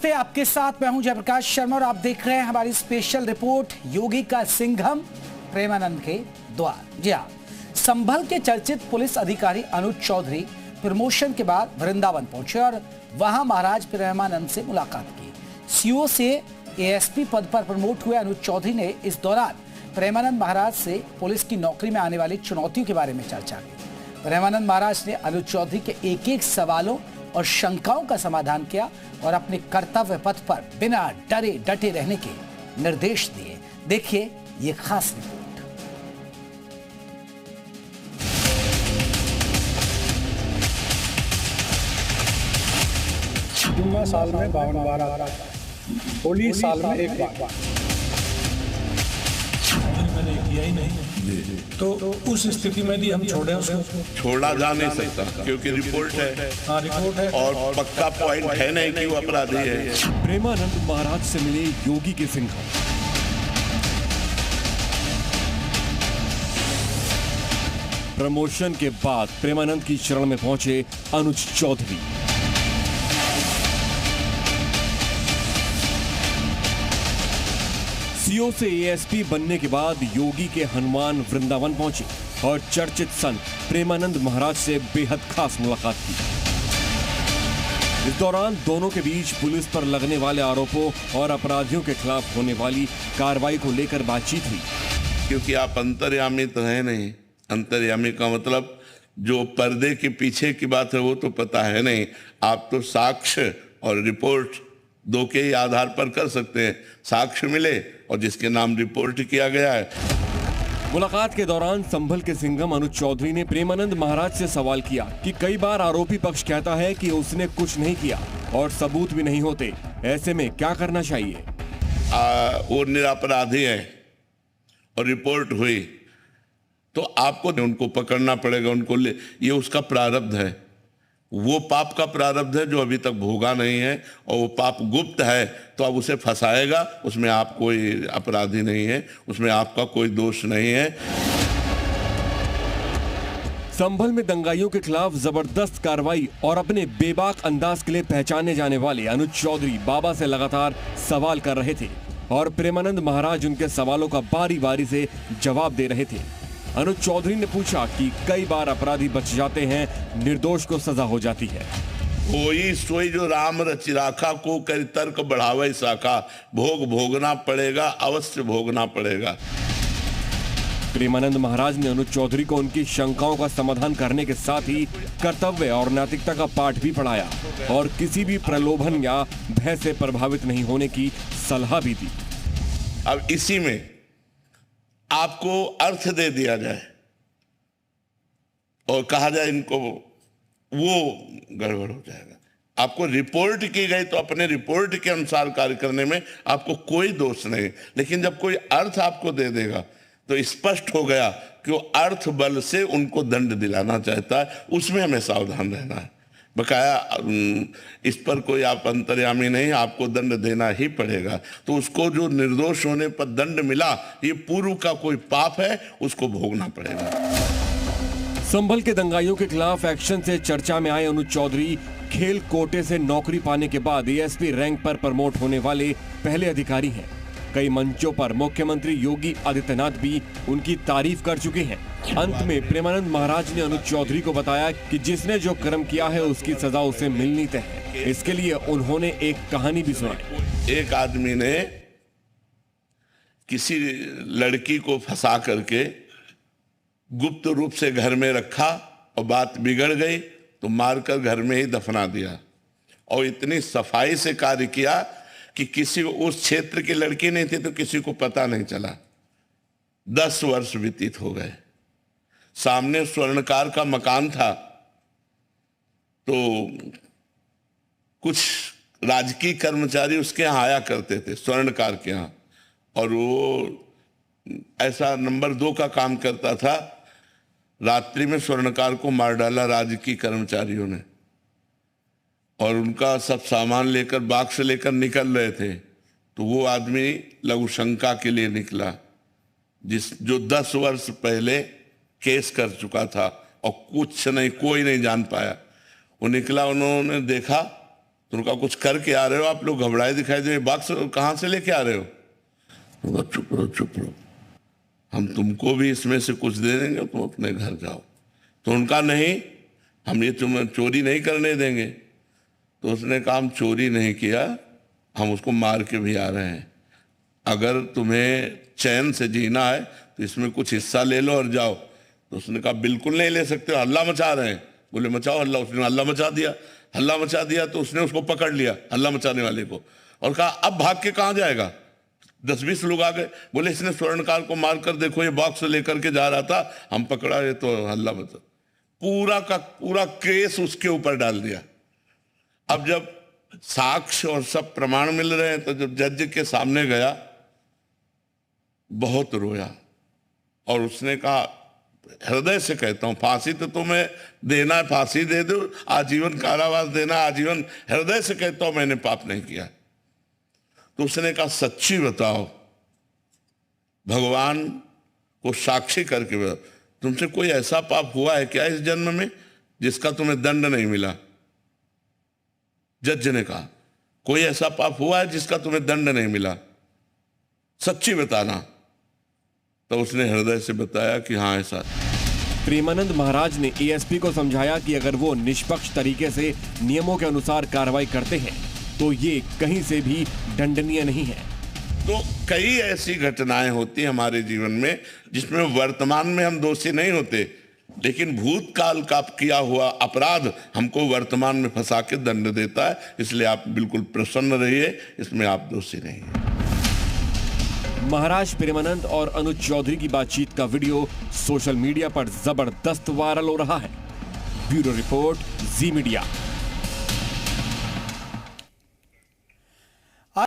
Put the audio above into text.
नमस्ते, आपके साथ मैं हूं जयप्रकाश शर्मा और आप देख रहे हैं हमारी स्पेशल रिपोर्ट योगी का सिंघम प्रेमानंद के द्वार। जी हाँ, संभल के चर्चित पुलिस अधिकारी अनुज चौधरी प्रमोशन के बाद वृंदावन पहुंचे और वहां महाराज प्रेमानंद से मुलाकात की। सीओ से एएसपी पद पर प्रमोट हुए अनुज चौधरी ने इस दौरान प्रेमानंद महाराज से पुलिस की नौकरी में आने वाली चुनौतियों के बारे में चर्चा की। प्रेमानंद महाराज ने अनुज चौधरी के एक एक सवालों और शंकाओं का समाधान किया और अपने कर्तव्य पथ पर बिना डरे डटे रहने के निर्देश दिए। देखिए ये खास रिपोर्ट। जुम्मा साल में 52 बार आता है, होली साल में एक बार। मैंने किया ही नहीं तो उस स्थिति में भी हम छोड़े उसको। छोड़ा जा नहीं सकता क्योंकि रिपोर्ट है। हाँ, रिपोर्ट है और पक्का पॉइंट है नहीं कि वो अपराधी है। प्रेमानंद महाराज से मिले योगी के सिंघम। प्रमोशन के बाद प्रेमानंद की शरण में पहुंचे अनुज चौधरी। सीओ से एएसपी बनने के बाद योगी के हनुमान वृंदावन पहुंचे और चर्चित संत प्रेमानंद महाराज से बेहद खास मुलाकात की। इस दौरान दोनों के बीच पुलिस पर लगने वाले आरोपों और अपराधियों के खिलाफ होने वाली कार्रवाई को लेकर बातचीत हुई। क्योंकि आप अंतर्यामी तो है नहीं। अंतर्यामी का मतलब जो पर्दे के पीछे की बात है वो तो पता है नहीं। आप तो साक्ष्य और रिपोर्ट दो के ही आधार पर कर सकते हैं। साक्ष्य मिले और जिसके नाम रिपोर्ट किया गया है। मुलाकात के दौरान संभल के सिंघम अनुज चौधरी ने प्रेमानंद महाराज से सवाल किया कि कई बार आरोपी पक्ष कहता है कि उसने कुछ नहीं किया और सबूत भी नहीं होते, ऐसे में क्या करना चाहिए? वो निरपराधी है और रिपोर्ट हुई तो आपको उनको पकड़ना पड़ेगा। उनको ये उसका प्रारब्ध है। वो पाप का प्रारब्ध है जो अभी तक भोगा नहीं है और वो पाप गुप्त है तो अब उसे फंसाएगा। उसमें आप कोई अपराधी नहीं है, उसमें आपका कोई दोष नहीं है। संभल में दंगाइयों के खिलाफ जबरदस्त कार्रवाई और अपने बेबाक अंदाज के लिए पहचाने जाने वाले अनुज चौधरी बाबा से लगातार सवाल कर रहे थे और प्रेमानंद महाराज उनके सवालों का बारी बारी से जवाब दे रहे थे। अनुज चौधरी ने पूछा कि कई बार अपराधी बच जाते हैं, निर्दोष को सजा हो जाती है। कोई सोई जो राम रचि राखा को कर तर्क बढ़ावे शाखा। भोग भोगना पड़ेगा, अवश्य भोगना पड़ेगा। प्रेमानंद महाराज ने अनुज चौधरी को उनकी शंकाओं का समाधान करने के साथ ही कर्तव्य और नैतिकता का पाठ भी पढ़ाया और किसी भी प्रलोभन या भय से प्रभावित नहीं होने की सलाह भी दी। अब इसी में आपको अर्थ दे दिया जाए और कहा जाए इनको, वो गड़बड़ हो जाएगा। आपको रिपोर्ट की गई तो अपने रिपोर्ट के अनुसार कार्य करने में आपको कोई दोष नहीं। लेकिन जब कोई अर्थ आपको दे देगा तो स्पष्ट हो गया कि वो अर्थ बल से उनको दंड दिलाना चाहता है। उसमें हमें सावधान रहना है। बकाया इस पर कोई आप अंतर्यामी नहीं, आपको दंड देना ही पड़ेगा। तो उसको जो निर्दोष होने पर दंड मिला, ये पूर्व का कोई पाप है, उसको भोगना पड़ेगा। संभल के दंगाइयों के खिलाफ एक्शन से चर्चा में आए अनुज चौधरी खेल कोटे से नौकरी पाने के बाद एएसपी रैंक पर प्रमोट होने वाले पहले अधिकारी हैं। कई मंचों पर मुख्यमंत्री योगी आदित्यनाथ भी उनकी तारीफ कर चुके हैं। अंत में प्रेमानंद महाराज ने अनुज चौधरी को बताया कि जिसने जो कर्म किया है उसकी सजा उसे मिलनी तय है। इसके लिए उन्होंने एक कहानी भी सुनाई। एक आदमी ने किसी लड़की को फंसा करके गुप्त रूप से घर में रखा और बात बिगड़ गई तो मारकर घर में ही दफना दिया। और इतनी सफाई से कार्य किया कि किसी उस क्षेत्र की लड़की नहीं थी तो किसी को पता नहीं चला। 10 वर्ष व्यतीत हो गए। सामने स्वर्णकार का मकान था तो कुछ राजकीय कर्मचारी उसके यहाँ आया करते थे, स्वर्णकार के यहाँ, और वो ऐसा नंबर 2 का काम करता था। रात्रि में स्वर्णकार को मार डाला राजकीय कर्मचारियों ने और उनका सब सामान लेकर बाग से लेकर निकल रहे थे तो वो आदमी लघु शंका के लिए निकला जो 10 वर्ष पहले केस कर चुका था और कुछ नहीं, कोई नहीं जान पाया। वो निकला, उन्होंने देखा तो उनका कुछ करके आ रहे हो, आप लोग घबराए दिखाई दे, बॉक्स कहाँ से लेके आ रहे हो? तो चुप रहो चुप रहो, हम तुमको भी इसमें से कुछ दे देंगे, तुम अपने घर जाओ। तो उनका नहीं, हम ये तुम्हें चोरी नहीं करने देंगे। तो उसने कहा हम चोरी नहीं किया, हम उसको मार के भी आ रहे हैं। अगर तुम्हें चैन से जीना है तो इसमें कुछ हिस्सा ले लो और जाओ। तो उसने कहा बिल्कुल नहीं ले सकते, हल्ला मचा रहे हैं। बोले मचाओ हल्ला। उसने हल्ला मचा दिया। हल्ला मचा दिया तो उसने उसको पकड़ लिया, हल्ला मचाने वाले को, और कहा अब भाग के कहाँ जाएगा? 10-20 लोग आ गए, बोले इसने स्वर्णकार को मार कर देखो, ये बॉक्स लेकर के जा रहा था, हम पकड़ा, ये तो हल्ला मचा। पूरा का पूरा केस उसके ऊपर डाल दिया। अब जब साक्ष्य और सब प्रमाण मिल रहे हैं तो जब जज के सामने गया, बहुत रोया और उसने कहा हृदय से कहता हूं, फांसी तो तुम्हें देना है, फांसी दे दो, आजीवन कारावास देना, आजीवन। हृदय से कहता हूं मैंने पाप नहीं किया। तो उसने कहा सच्ची बताओ, भगवान को साक्षी करके बताओ, तुमसे कोई ऐसा पाप हुआ है क्या इस जन्म में जिसका तुम्हें दंड नहीं मिला? जज ने कहा कोई ऐसा पाप हुआ है जिसका तुम्हें दंड नहीं मिला? सच्ची बताना। तो उसने हृदय से बताया कि हाँ ऐसा। प्रेमानंद महाराज ने एएसपी को समझाया कि अगर वो निष्पक्ष तरीके से नियमों के अनुसार कार्रवाई करते हैं तो ये कहीं से भी दंडनीय नहीं है। तो कई ऐसी घटनाएं होती हैं हमारे जीवन में जिसमें वर्तमान में हम दोषी नहीं होते, लेकिन भूतकाल का किया हुआ अपराध हमको वर्तमान में फंसा के दंड देता है। इसलिए आप बिल्कुल प्रसन्न रहिए, इसमें आप दोषी नहीं हैं। महाराज प्रेमानंद और अनुज चौधरी की बातचीत का वीडियो सोशल मीडिया पर जबरदस्त वायरल हो रहा है। ब्यूरो रिपोर्ट, जी मीडिया।